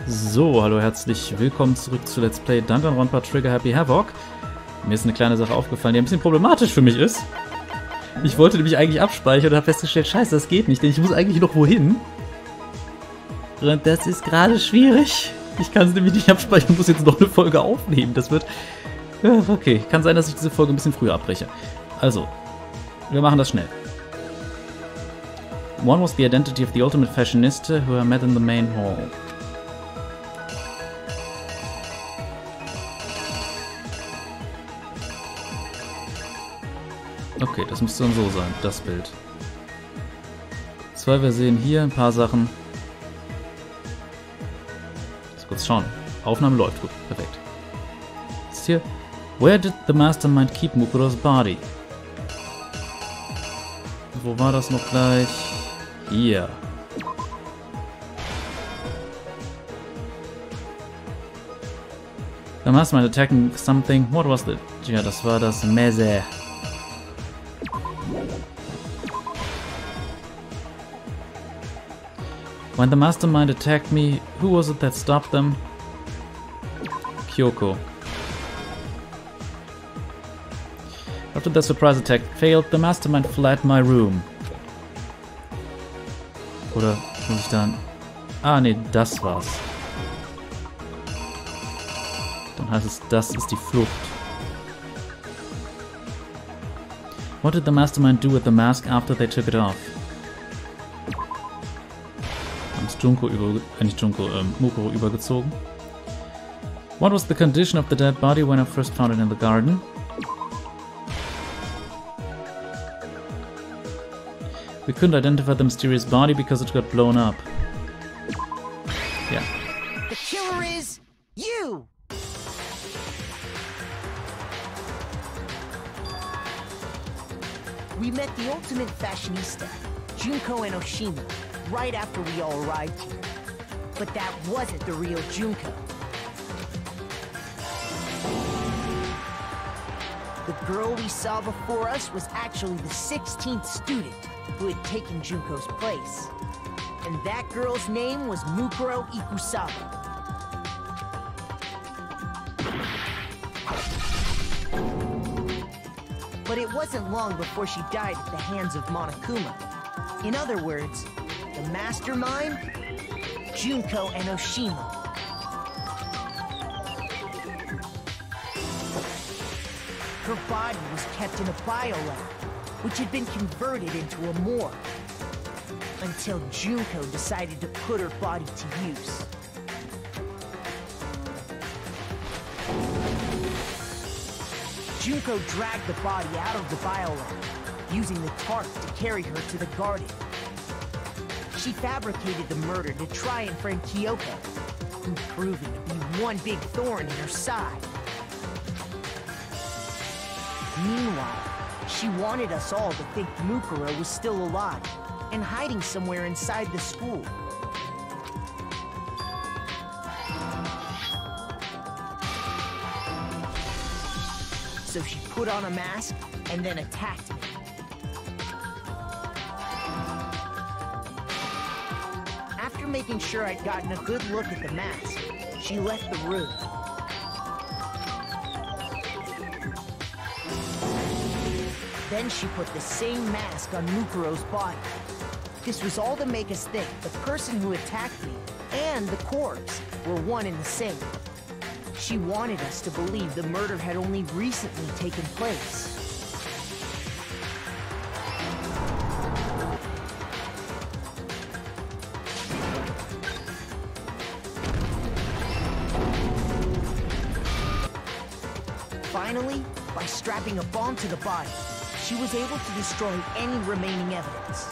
So, hallo, herzlich willkommen zurück zu Let's Play Danganronpa Trigger Happy Havoc. Mir ist eine kleine Sache aufgefallen, die ein bisschen problematisch für mich ist. Ich wollte nämlich eigentlich abspeichern und habe festgestellt, scheiße, das geht nicht, denn ich muss eigentlich noch wohin. Und das ist gerade schwierig. Ich kann es nämlich nicht abspeichern und muss jetzt noch eine Folge aufnehmen. Das wird... Ja, okay, kann sein, dass ich diese Folge ein bisschen früher abbreche. Also, wir machen das schnell. One was the identity of the ultimate fashionista who I met in the main hall. Okay, das müsste dann so sein, das Bild. Wir sehen hier ein paar Sachen. Lass kurz schauen. Aufnahme läuft gut, perfekt. Was ist hier? Where did the mastermind keep Mukuros body? Wo war das noch gleich? Hier. The mastermind attacking something. What was that? Ja, das war das Messer. When the mastermind attacked me, who was it that stopped them? Kyoko. After the surprise attack failed, the mastermind fled my room. Oder muss ich dann... Ah, nee, das war's. Dann heißt es, das ist die Flucht. What did the mastermind do with the mask after they took it off? Mukuro übergezogen. What was the condition of the dead body when I first found it in the garden? We couldn't identify the mysterious body because it got blown up. Yeah. The killer is you! We met the ultimate fashionista, Junko and Oshima, right after we all arrived here. But that wasn't the real Junko. The girl we saw before us was actually the 16th student who had taken Junko's place. And that girl's name was Mukuro Ikusawa. But it wasn't long before she died at the hands of Monokuma. In other words, the mastermind, Junko and Oshima. Her body was kept in a biolab, which had been converted into a morgue, until Junko decided to put her body to use. Junko dragged the body out of the biolab, using the tarp to carry her to the garden. She fabricated the murder to try and frame Kyoko, who'd proven to be one big thorn in her side. Meanwhile, she wanted us all to think Mukuro was still alive and hiding somewhere inside the school. So she put on a mask and then attacked me. After making sure I'd gotten a good look at the mask, she left the room. Then she put the same mask on Mukuro's body. This was all to make us think the person who attacked me and the corpse were one and the same. She wanted us to believe the murder had only recently taken place. Finally, by strapping a bomb to the body, she was able to destroy any remaining evidence.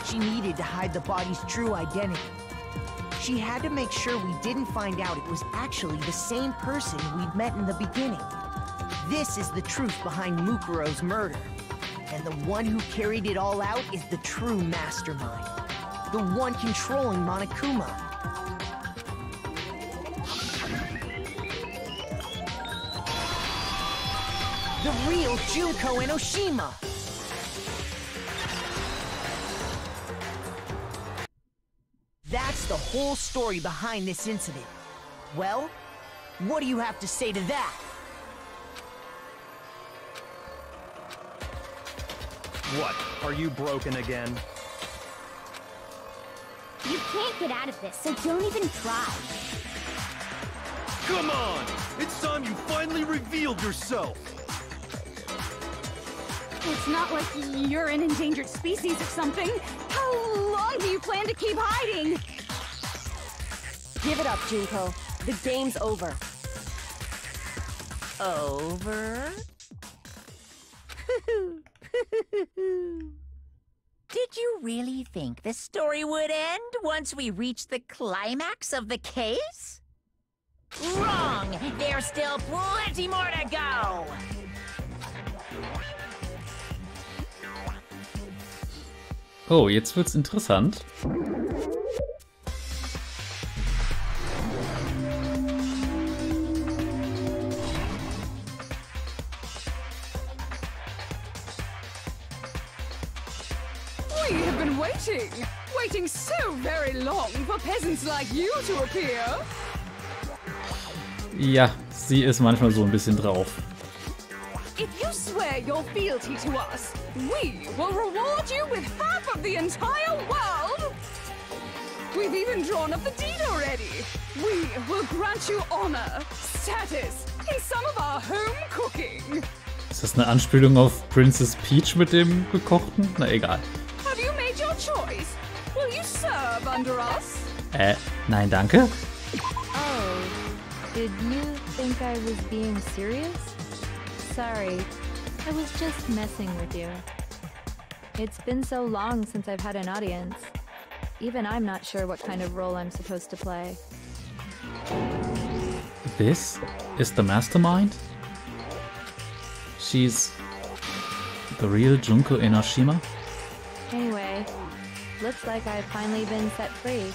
She needed to hide the body's true identity. She had to make sure we didn't find out it was actually the same person we'd met in the beginning. This is the truth behind Mukuro's murder. And the one who carried it all out is the true mastermind. The one controlling Monokuma. The real Junko and Oshima! That's the whole story behind this incident. Well, what do you have to say to that? What? Are you broken again? You can't get out of this, so don't even try. Come on! It's time you finally revealed yourself! It's not like you're an endangered species or something. How long do you plan to keep hiding? Give it up, Junko. The game's over. Over? Did you really think the story would end once we reached the climax of the case? Wrong! There's still plenty more to go! Oh, jetzt wird's interessant. We have been waiting so very long for peasants like you to appear. Ja, sie ist manchmal so ein bisschen drauf. If you swear your fealty to us, we will reward you with half of the entire world. We've even drawn up the deed already. We will grant you honor, status, in some of our home cooking. Ist das eine Anspielung auf Princess Peach mit dem gekochten? Na egal. Have you made your choice? Will you serve under us? Nein, danke. Oh, did you think I was being serious? Sorry, I was just messing with you. It's been so long since I've had an audience. Even I'm not sure what kind of role I'm supposed to play. This is the mastermind? She's the real Junko Enoshima? Anyway, looks like I've finally been set free.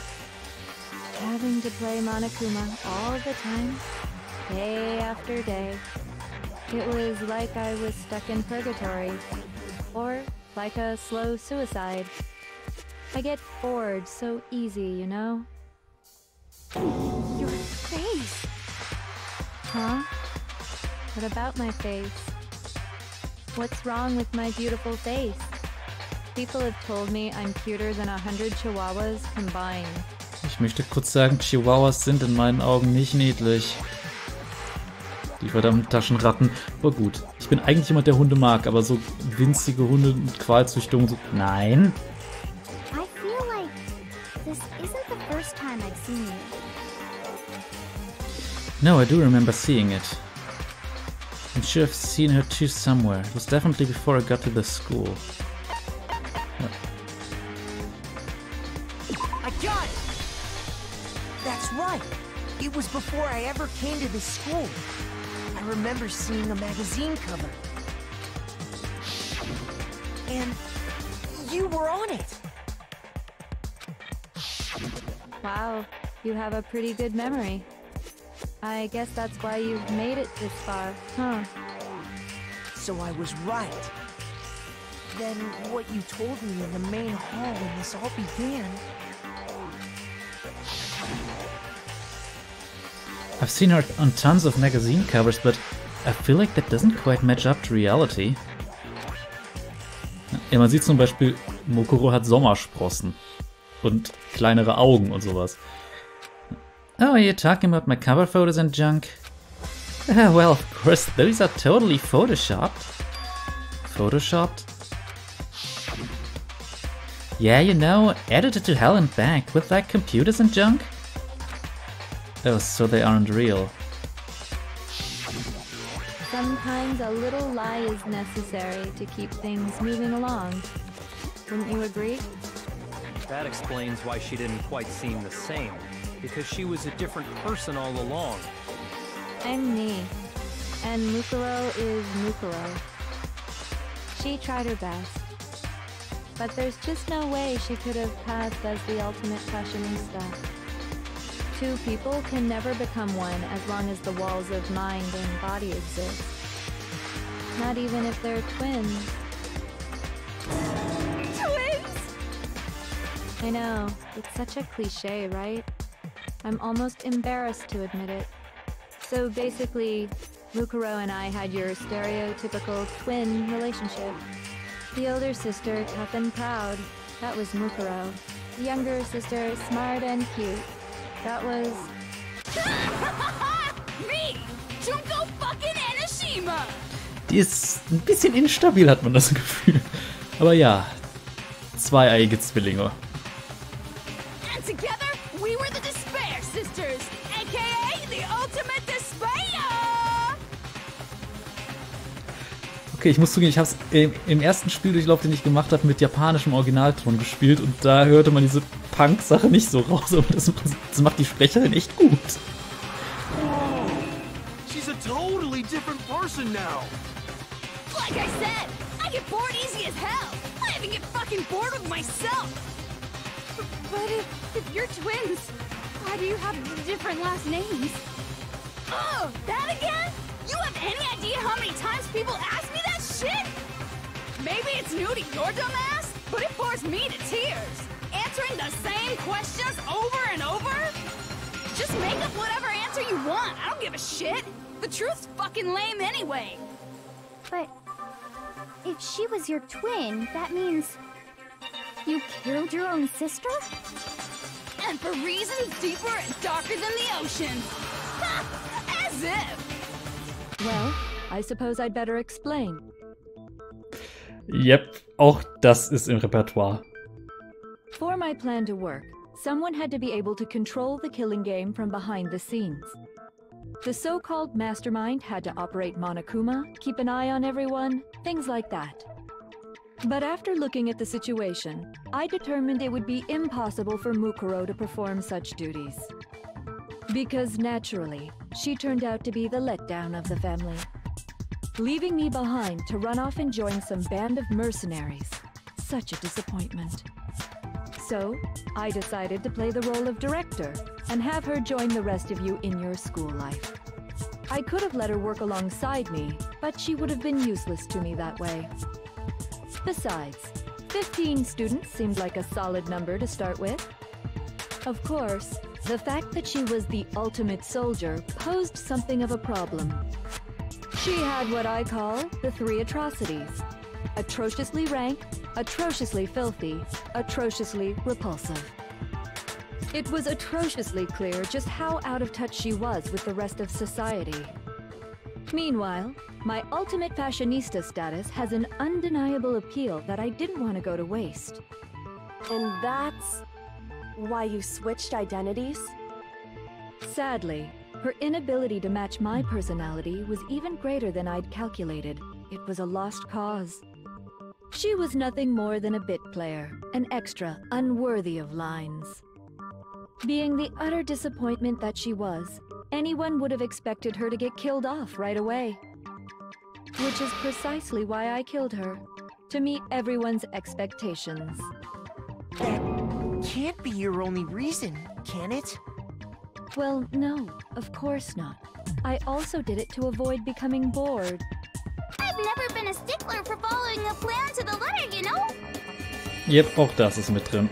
Having to play Monokuma all the time, day after day. It was like I was stuck in purgatory, or like a slow suicide. I get bored so easy, you know? Your face. Huh? What about my face? What's wrong with my beautiful face? People have told me I'm cuter than 100 Chihuahuas combined. Ich möchte kurz sagen, Chihuahuas sind in meinen Augen nicht niedlich. Die verdammten Taschenratten. Aber gut, ich bin eigentlich jemand, der Hunde mag, aber so winzige Hunde mit Qualzüchtung, so... Nein! I feel like this isn't the first time I've seen you. No, I do remember seeing it. I'm sure I've seen her too somewhere. It was definitely before I got to the school. I got it! That's right! It was before I ever came to this school. I remember seeing a magazine cover. And you were on it! Wow, you have a pretty good memory. I guess that's why you've made it this far, huh? So I was right. Then what you told me in the main hall when this all began... I've seen her on tons of magazine covers, but I feel like that doesn't quite match up to reality. Ja, man sieht zum Beispiel, Mokoro hat Sommersprossen und kleinere Augen und sowas. Oh, you're talking about my cover photos and junk? Well, of course, those are totally photoshopped. Photoshopped? Yeah, you know, edited to hell and back with like computers and junk? Oh, so they aren't real. Sometimes a little lie is necessary to keep things moving along. Wouldn't you agree? That explains why she didn't quite seem the same. Because she was a different person all along. I'm me. And Mukuro is Mukuro. She tried her best. But there's just no way she could have passed as the ultimate fashionista. Two people can never become one as long as the walls of mind and body exist. Not even if they're twins. Twins? I know, it's such a cliche, right? I'm almost embarrassed to admit it. So basically, Mukuro and I had your stereotypical twin relationship. The older sister, tough and proud. That was Mukuro. The younger sister, smart and cute. That was... Me! Junko fucking Enoshima! Die ist ein bisschen instabil, hat man das Gefühl. Aber ja, zweieiige Zwillinge. And together, we were the Despair Sisters, aka the ultimate despair! Okay, ich muss zugeben, ich habe es im ersten Spieldurchlauf, den ich gemacht habe, mit japanischem Originalton gespielt und da hörte man diese Punk-Sache nicht so raus, aber das macht die Sprecherin echt gut. Whoa! She's a totally different person now! Like I said, I get bored easy as hell! I even get fucking bored with myself! But if you're twins, why do you have different last names? Oh, that again? You have any idea how many times people ask me that shit? Maybe it's new to your dumb ass, but it bores me to tears. Answering the same questions over and over? Just make up whatever answer you want. I don't give a shit. The truth's fucking lame anyway. But if she was your twin, that means you killed your own sister? And for reasons deeper and darker than the ocean. Ha! As if. Well, I suppose I'd better explain. Yep, auch das ist im Repertoire. For my plan to work, someone had to be able to control the killing game from behind the scenes. The so-called mastermind had to operate Monokuma, keep an eye on everyone, things like that. But after looking at the situation, I determined it would be impossible for Mukuro to perform such duties. Because naturally, she turned out to be the letdown of the family, leaving me behind to run off and join some band of mercenaries. Such a disappointment. So, I decided to play the role of director and have her join the rest of you in your school life. I could have let her work alongside me, but she would have been useless to me that way. Besides, 15 students seemed like a solid number to start with. Of course, the fact that she was the ultimate soldier posed something of a problem. She had what I call the three atrocities: atrociously rank, atrociously filthy, atrociously repulsive. It was atrociously clear just how out of touch she was with the rest of society. Meanwhile, my ultimate fashionista status has an undeniable appeal that I didn't want to go to waste. And that's why you switched identities? Sadly, her inability to match my personality was even greater than I'd calculated. It was a lost cause. She was nothing more than a bit player, an extra unworthy of lines. Being the utter disappointment that she was, anyone would have expected her to get killed off right away. Which is precisely why I killed her, to meet everyone's expectations. That can't be your only reason, can it? Well, no, of course not. I also did it to avoid becoming bored. I've never been a stickler for following a plan to the letter, you know? Yep, auch das ist mit drin.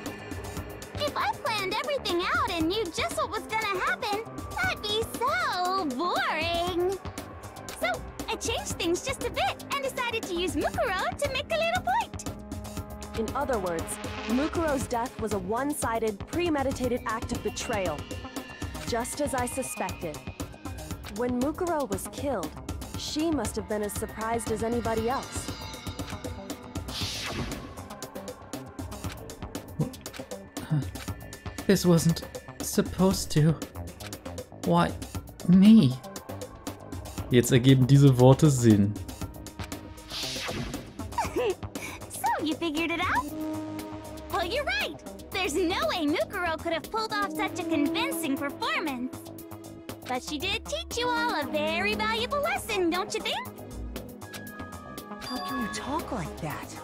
If I planned everything out and knew just what was gonna happen, that'd be so boring. So, I changed things just a bit and decided to use Mukuro to make a little point. In other words, Mukuro's death was a one-sided, premeditated act of betrayal. Just as I suspected. When Mukuro was killed, she must have been as surprised as anybody else. This wasn't supposed to. Why me? Jetzt ergeben diese Worte Sinn. So, you figured it out? Well, you're right. There's no way Mukuro could have pulled off such a convincing performance. But she did teach you all a very valuable lesson, don't you think? How can you talk like that?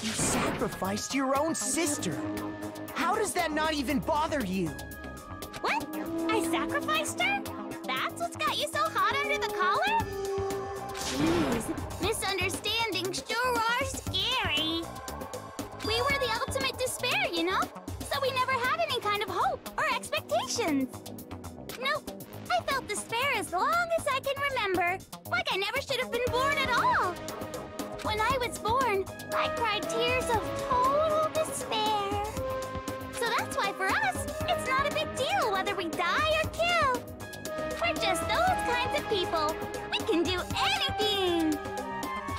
You sacrificed your own sister. How does that not even bother you? What? I sacrificed her? That's what's got you so hot under the collar? Jeez, misunderstandings sure are scary. We were the ultimate despair, you know? So we never had any kind of hope or expectation. emotions. Nope, I felt despair as long as I can remember. Like I never should have been born at all. When I was born, I cried tears of total despair. So that's why for us, it's not a big deal whether we die or kill. We're just those kinds of people. We can do anything.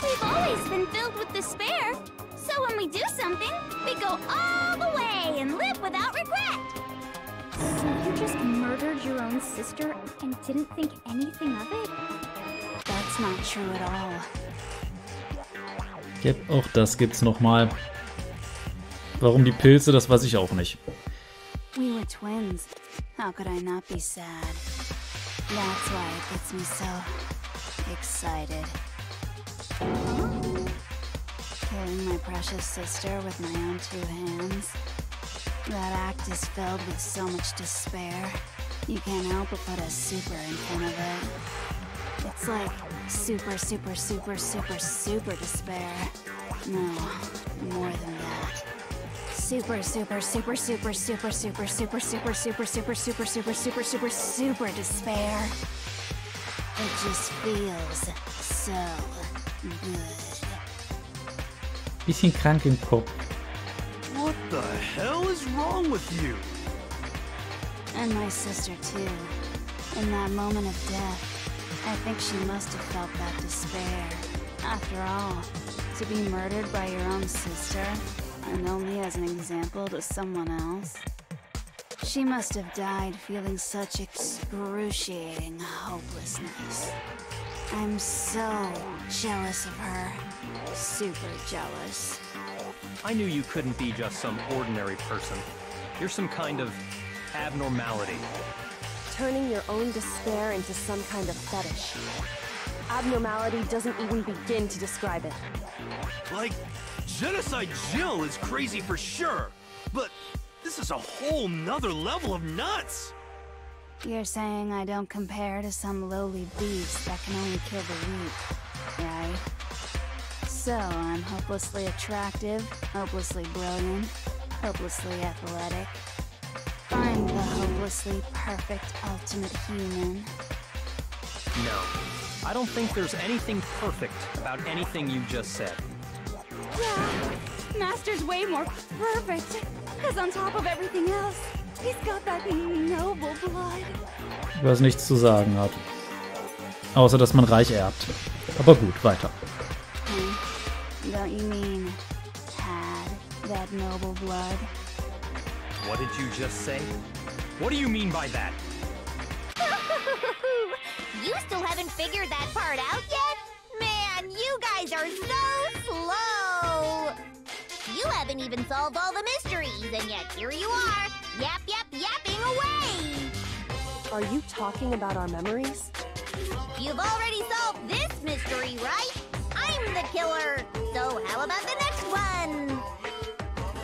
We've always been filled with despair. So when we do something, we go all the way and live without regret. So you just murdered your own sister and didn't think anything of it? That's not true at all. Yep, auch das gibt's nochmal. Warum die Pilze, das weiß ich auch nicht. We were twins. How could I not be sad? That's why it gets me so excited. Killing my precious sister with my own 2 hands. That act is filled with so much despair. You can't help but put a super in front of it. It's like super, super, super, super, super despair. No, more than that. Super, super, super, super, super, super, super, super, super, super, super, super, super, super, super despair. It just feels so good. Bisschen krank im Kopf. What the hell is wrong with you? And my sister too. In that moment of death, I think she must have felt that despair. After all, to be murdered by your own sister, and only as an example to someone else. She must have died feeling such excruciating hopelessness. I'm so jealous of her. Super jealous. I knew you couldn't be just some ordinary person. You're some kind of abnormality. Turning your own despair into some kind of fetish. Abnormality doesn't even begin to describe it. Like, Genocide Jill is crazy for sure, but this is a whole nother level of nuts! You're saying I don't compare to some lowly beast that can only kill the weak, right? So I'm hopelessly attractive, hopelessly brilliant, hopelessly athletic. I'm the hopelessly perfect ultimate human. No, I don't think there's anything perfect about anything you just said. Yeah, Master's way more perfect. Because on top of everything else, he's got that noble blood. Was nichts zu sagen hat. Außer, dass man reich erbt. Aber gut, weiter. Don't you mean had that noble blood? What did you just say? What do you mean by that? You still haven't figured that part out yet? Man, you guys are so slow! You haven't even solved all the mysteries, and yet here you are, yapping away! Are you talking about our memories? You've already solved this mystery, right? I'm the killer, so how about the next one?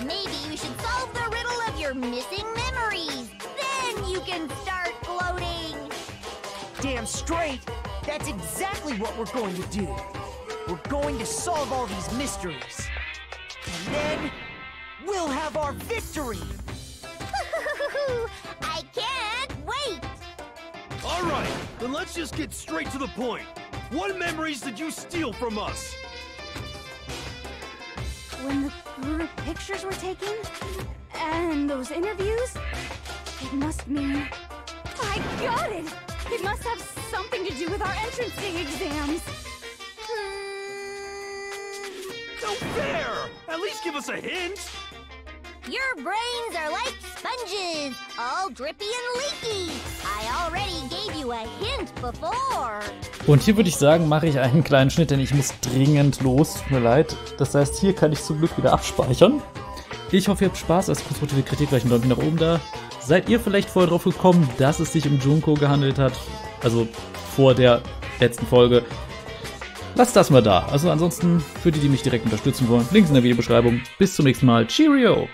Maybe you should solve the riddle of your missing memories. Then you can start gloating. Damn straight! That's exactly what we're going to do. We're going to solve all these mysteries. And then, we'll have our victory! I can't wait! Alright, then let's just get straight to the point. What memories did you steal from us? When the group pictures were taken, and those interviews, it must mean... I got it! It must have something to do with our entrancing exams. No fair! At least give us a hint! Your brains are like sponges, all drippy and leaky. I already gave you a hint before. Und hier würde ich sagen, mache ich einen kleinen Schnitt, denn ich muss dringend los. Tut mir leid. Das heißt, hier kann ich zum Glück wieder abspeichern. Ich hoffe, ihr habt Spaß. Als konstruktive Kritik gleich ein Däumchen nach oben da. Seid ihr vielleicht vorher drauf gekommen, dass es sich um Junko gehandelt hat? Also vor der letzten Folge. Lasst das mal da. Also ansonsten, für die, die mich direkt unterstützen wollen, Links in der Videobeschreibung. Bis zum nächsten Mal. Cheerio!